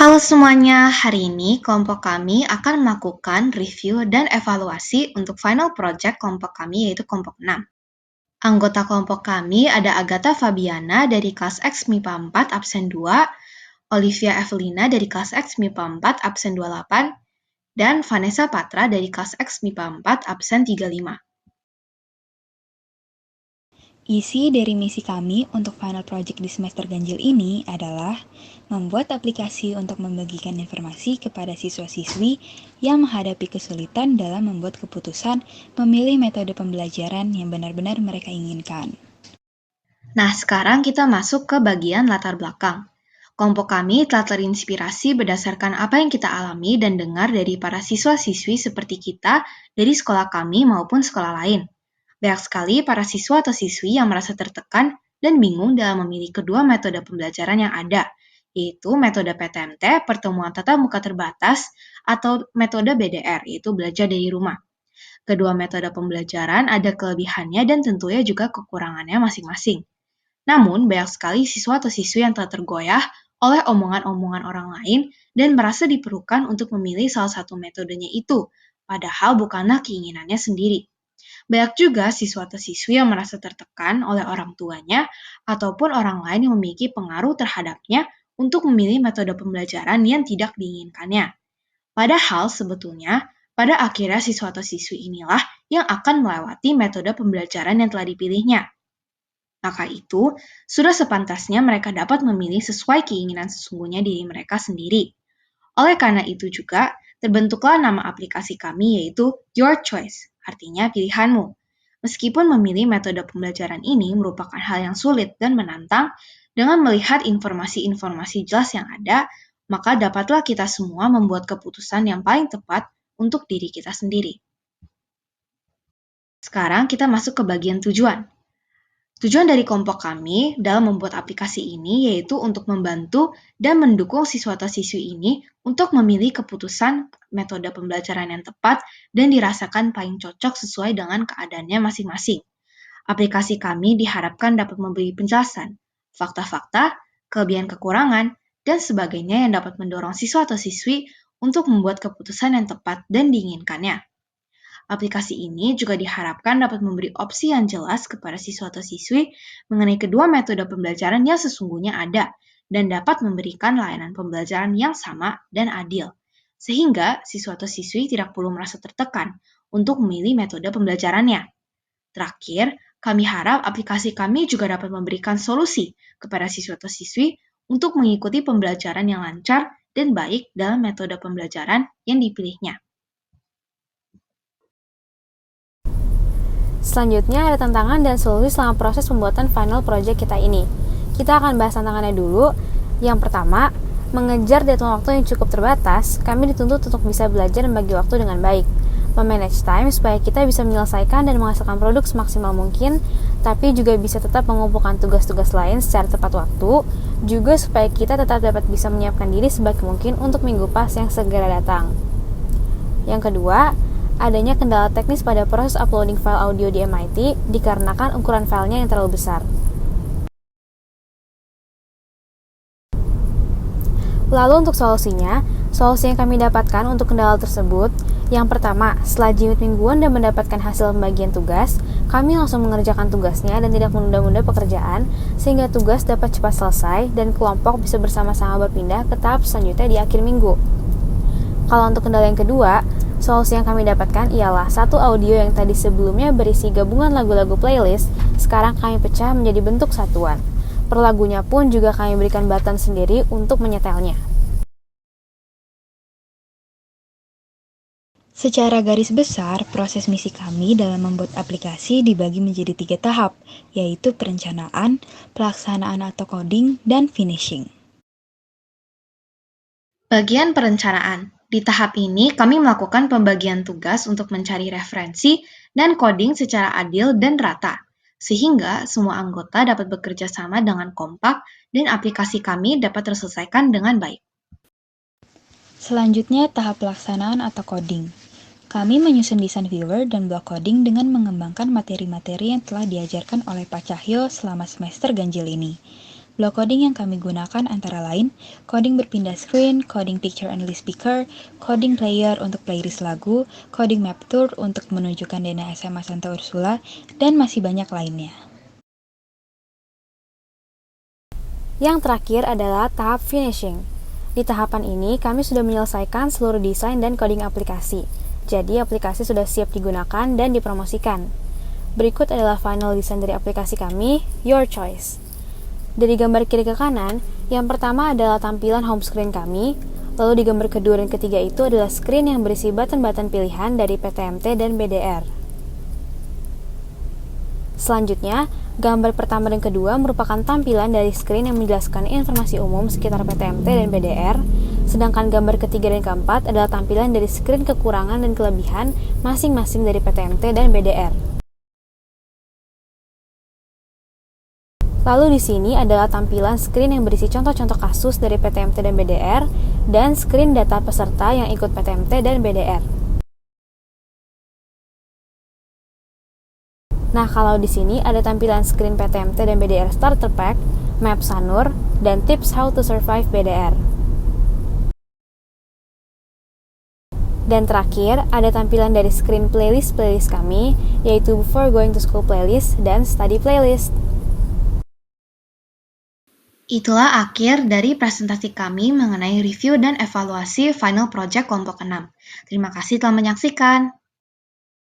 Halo semuanya, hari ini kelompok kami akan melakukan review dan evaluasi untuk final project kelompok kami yaitu kelompok 6. Anggota kelompok kami ada Agatha Fabiana dari kelas X MIPA 4 absen 2, Olivia Evelina dari kelas X MIPA 4 absen 28, dan Vanessa Patra dari kelas X MIPA 4 absen 35. Isi dari misi kami untuk final project di semester ganjil ini adalah membuat aplikasi untuk membagikan informasi kepada siswa-siswi yang menghadapi kesulitan dalam membuat keputusan memilih metode pembelajaran yang benar-benar mereka inginkan. Nah, sekarang kita masuk ke bagian latar belakang. Kelompok kami telah terinspirasi berdasarkan apa yang kita alami dan dengar dari para siswa-siswi seperti kita dari sekolah kami maupun sekolah lain. Banyak sekali para siswa atau siswi yang merasa tertekan dan bingung dalam memilih kedua metode pembelajaran yang ada, yaitu metode PTMT, pertemuan tatap muka terbatas, atau metode BDR, yaitu belajar dari rumah. Kedua metode pembelajaran ada kelebihannya dan tentunya juga kekurangannya masing-masing. Namun, banyak sekali siswa atau siswi yang telah tergoyah oleh omongan-omongan orang lain dan merasa diperlukan untuk memilih salah satu metodenya itu, padahal bukanlah keinginannya sendiri. Banyak juga siswa atau siswi yang merasa tertekan oleh orang tuanya ataupun orang lain yang memiliki pengaruh terhadapnya untuk memilih metode pembelajaran yang tidak diinginkannya. Padahal sebetulnya, pada akhirnya siswa atau siswi inilah yang akan melewati metode pembelajaran yang telah dipilihnya. Maka itu, sudah sepantasnya mereka dapat memilih sesuai keinginan sesungguhnya diri mereka sendiri. Oleh karena itu juga, terbentuklah nama aplikasi kami yaitu Your Choice, artinya pilihanmu. Meskipun memilih metode pembelajaran ini merupakan hal yang sulit dan menantang, dengan melihat informasi-informasi jelas yang ada, maka dapatlah kita semua membuat keputusan yang paling tepat untuk diri kita sendiri. Sekarang kita masuk ke bagian tujuan. Tujuan dari kelompok kami dalam membuat aplikasi ini yaitu untuk membantu dan mendukung siswa atau siswi ini untuk memilih keputusan metode pembelajaran yang tepat dan dirasakan paling cocok sesuai dengan keadaannya masing-masing. Aplikasi kami diharapkan dapat memberi penjelasan, fakta-fakta, kelebihan kekurangan, dan sebagainya yang dapat mendorong siswa atau siswi untuk membuat keputusan yang tepat dan diinginkannya. Aplikasi ini juga diharapkan dapat memberi opsi yang jelas kepada siswa atau siswi mengenai kedua metode pembelajaran yang sesungguhnya ada dan dapat memberikan layanan pembelajaran yang sama dan adil. Sehingga siswa atau siswi tidak perlu merasa tertekan untuk memilih metode pembelajarannya. Terakhir, kami harap aplikasi kami juga dapat memberikan solusi kepada siswa atau siswi untuk mengikuti pembelajaran yang lancar dan baik dalam metode pembelajaran yang dipilihnya. Selanjutnya ada tantangan dan solusi selama proses pembuatan final project kita ini. Kita akan bahas tantangannya dulu. Yang pertama, mengejar deadline waktu yang cukup terbatas, kami dituntut untuk bisa belajar dan bagi waktu dengan baik. Memanage time supaya kita bisa menyelesaikan dan menghasilkan produk semaksimal mungkin, tapi juga bisa tetap mengumpulkan tugas-tugas lain secara tepat waktu, juga supaya kita tetap dapat bisa menyiapkan diri sebaik mungkin untuk minggu pas yang segera datang. Yang kedua, adanya kendala teknis pada proses uploading file audio di MIT dikarenakan ukuran filenya yang terlalu besar. Lalu untuk solusinya, solusi yang kami dapatkan untuk kendala tersebut, yang pertama, setelah jimit mingguan dan mendapatkan hasil pembagian tugas, kami langsung mengerjakan tugasnya dan tidak menunda-nunda pekerjaan, sehingga tugas dapat cepat selesai dan kelompok bisa bersama-sama berpindah ke tahap selanjutnya di akhir minggu. Kalau untuk kendala yang kedua, solusi yang kami dapatkan ialah satu audio yang tadi sebelumnya berisi gabungan lagu-lagu playlist, sekarang kami pecah menjadi bentuk satuan. Per lagunya pun juga kami berikan button sendiri untuk menyetelnya. Secara garis besar, proses misi kami dalam membuat aplikasi dibagi menjadi 3 tahap, yaitu perencanaan, pelaksanaan atau coding, dan finishing. Bagian perencanaan. Di tahap ini, kami melakukan pembagian tugas untuk mencari referensi dan coding secara adil dan rata, sehingga semua anggota dapat bekerja sama dengan kompak dan aplikasi kami dapat terselesaikan dengan baik. Selanjutnya, tahap pelaksanaan atau coding. Kami menyusun desain viewer dan blok coding dengan mengembangkan materi-materi yang telah diajarkan oleh Pak Cahyo selama semester ganjil ini. Blok coding yang kami gunakan antara lain coding berpindah screen, coding picture and list speaker, coding player untuk playlist lagu, coding map tour untuk menunjukkan dana SMA Santa Ursula, dan masih banyak lainnya. Yang terakhir adalah tahap finishing. Di tahapan ini, kami sudah menyelesaikan seluruh desain dan coding aplikasi. Jadi, aplikasi sudah siap digunakan dan dipromosikan. Berikut adalah final desain dari aplikasi kami, your choice. Dari gambar kiri ke kanan, yang pertama adalah tampilan home screen kami, lalu di gambar kedua dan ketiga itu adalah screen yang berisi button-button pilihan dari PTMT dan BDR. Selanjutnya, gambar pertama dan kedua merupakan tampilan dari screen yang menjelaskan informasi umum sekitar PTMT dan BDR, sedangkan gambar ketiga dan keempat adalah tampilan dari screen kekurangan dan kelebihan masing-masing dari PTMT dan BDR. Lalu di sini adalah tampilan screen yang berisi contoh-contoh kasus dari PTMT dan BDR, dan screen data peserta yang ikut PTMT dan BDR. Nah, kalau di sini ada tampilan screen PTMT dan BDR Starter Pack, Map Sanur, dan Tips How to Survive BDR. Dan terakhir, ada tampilan dari screen playlist kami, yaitu Before Going to School Playlist dan Study Playlist. Itulah akhir dari presentasi kami mengenai review dan evaluasi final project kelompok 6. Terima kasih telah menyaksikan.